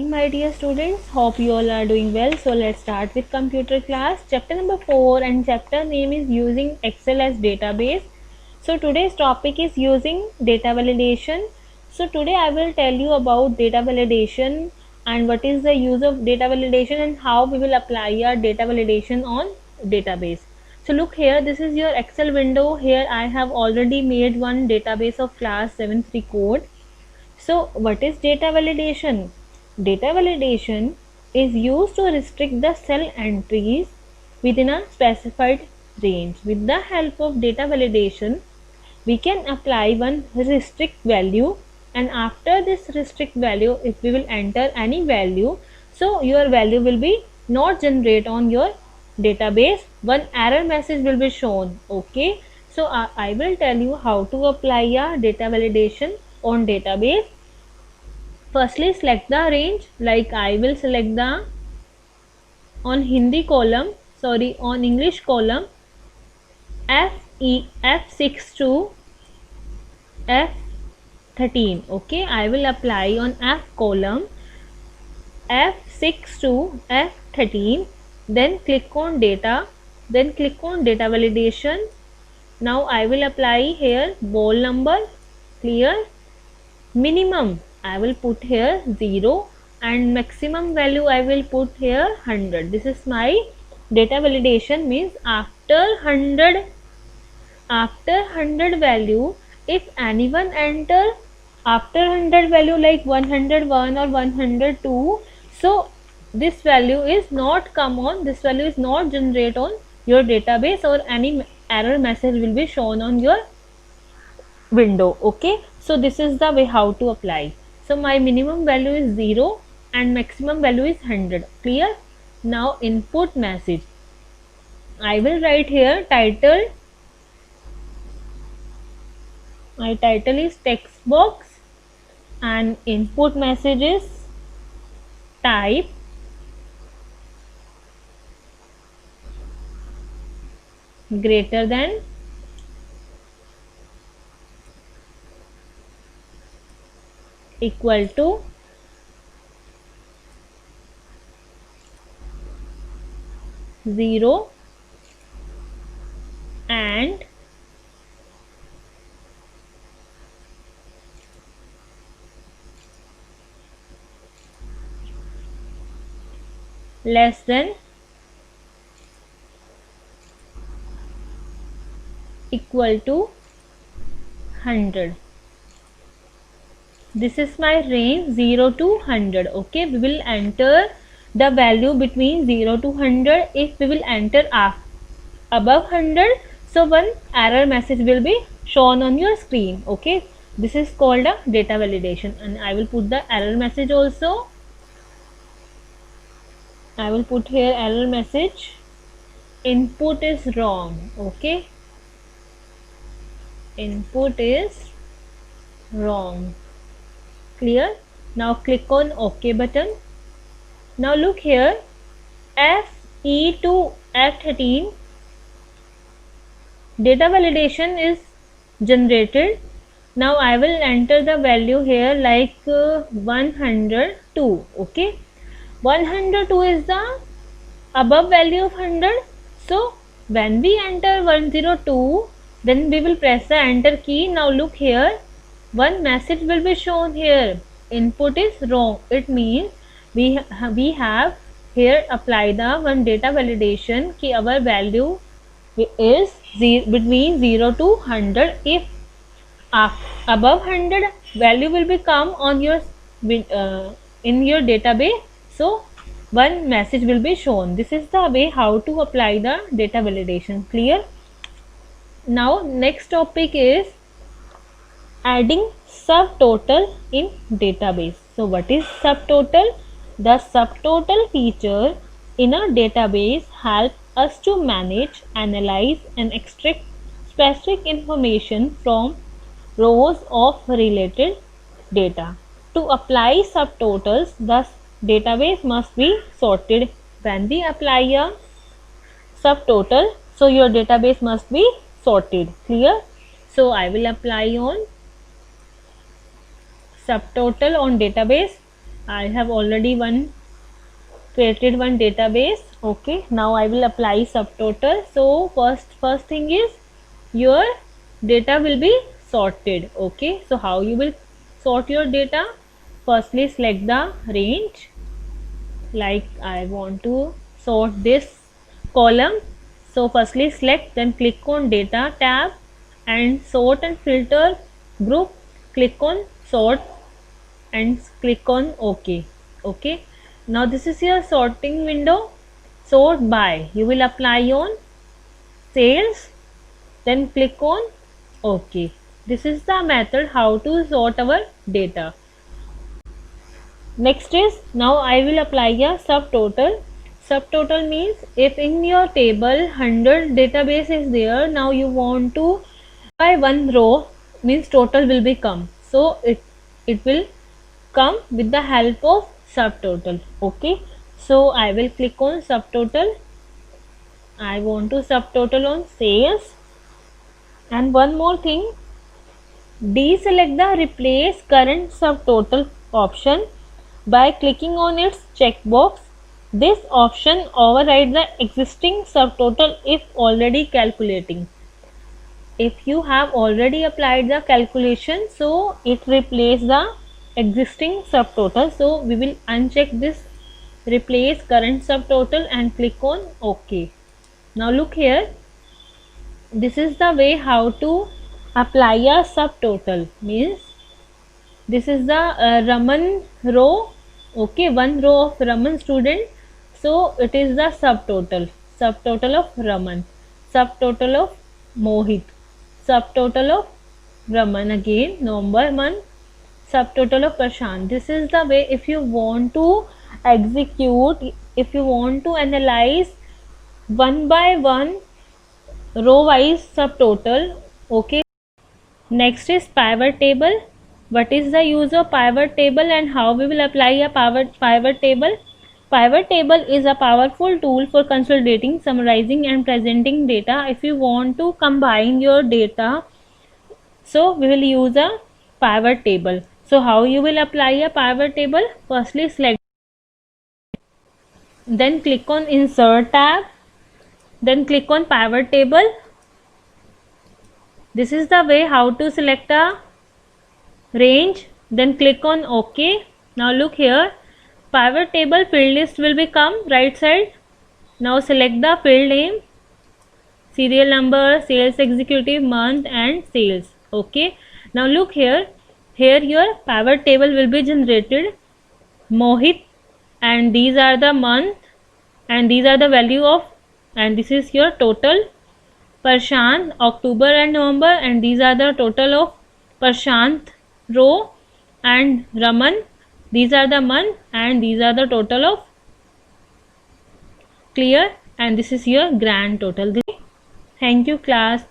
My dear students, hope you all are doing well. So let's start with computer class. Chapter number 4 and chapter name is using Excel as database. So today's topic is using data validation. So today I will tell you about data validation and what is the use of data validation and how we will apply our data validation on database. So look here, this is your Excel window. Here I have already made one database of class 7-3 code. So what is data validation? Data validation is used to restrict the cell entries within a specified range. With the help of data validation, we can apply one restrict value, and after this restrict value, if we will enter any value, so your value will be not generate on your database. One error message will be shown. Okay, so I will tell you how to apply a data validation on database. Firstly, select the range, like I will select the on Hindi column, on English column F6 to F13. Okay, I will apply on F column F6 to F13. Then click on data, then click on data validation. Now I will apply here ball number, clear. Minimum I will put here 0 and maximum value I will put here 100. This is my data validation, means after 100 value, if anyone enter after 100 value like 101 or 102, so this value is not come on, this value is not generate on your database, or any error message will be shown on your window. Okay, so this is the way how to apply. So my minimum value is 0 and maximum value is 100. Clear? Now input message, I will write here title. My title is text box and input message is type greater than equal to zero and less than equal to 100. This is my range 0 to 100. Okay, we will enter the value between 0 to 100. If we will enter above 100, so one error message will be shown on your screen. Okay, this is called a data validation, and I will put the error message also. I will put here error message, input is wrong. Okay, input is wrong. Clear? Now click on OK button. Now look here, FE to F13 data validation is generated. Now I will enter the value here like 102. Okay, 102 is the above value of 100. So when we enter 102, then we will press the enter key. Now look here, one message will be shown here, input is wrong. It means we have here apply the one data validation ki our value is between 0 to 100. If above 100 value will become on your in your database, so one message will be shown. This is the way how to apply the data validation. Clear? Now next topic is adding subtotal in database. So what is subtotal? The subtotal feature in a database helps us to manage, analyze and extract specific information from rows of related data. To apply subtotals, the database must be sorted. When we apply a subtotal, so your database must be sorted. Clear? So I will apply on subtotal on database. I have already created one database. Okay, now I will apply subtotal. So first thing is your data will be sorted. Okay, so how you will sort your data? Firstly, select the range. Like I want to sort this column. So firstly select, then click on data tab and sort and filter group. Click on sort and click on OK. Okay. Now this is your sorting window. Sort by. You will apply on sales. Then click on OK. This is the method how to sort our data. Next is, now I will apply a subtotal. Subtotal means if in your table 100 database is there, now you want to by one row, means total will become. So it will come with the help of subtotal. Okay. So I will click on subtotal. I want to subtotal on sales. And one more thing, deselect the replace current subtotal option by clicking on its checkbox. This option overrides the existing subtotal if already calculating. If you have already applied the calculation, so it replaces the existing subtotal. So we will uncheck this replace current subtotal and click on OK. Now look here, this is the way how to apply a subtotal. Means this is the Raman row. Okay, one row of Raman student. So it is the subtotal. Subtotal of Raman. Subtotal of Mohit. Subtotal of Raman again. November month. Subtotal of Prashant. This is the way if you want to execute, if you want to analyze one by one row wise subtotal. Okay. Next is pivot table. What is the use of pivot table and how we will apply a pivot table? Pivot table is a powerful tool for consolidating, summarizing and presenting data. If you want to combine your data, so we will use a pivot table. So how you will apply a pivot table? Firstly select, then click on insert tab, then click on pivot table. This is the way how to select a range, then click on OK. Now look here, pivot table field list will become right side. Now select the field name, serial number, sales executive, month and sales. Okay. Now look here, here your pivot table will be generated. Mohit, and these are the month and these are the value of, and this is your total. Prashant, October and November, and these are the total of Prashant row, and Raman, these are the month and these are the total of. Clear? And this is your grand total. Thank you class.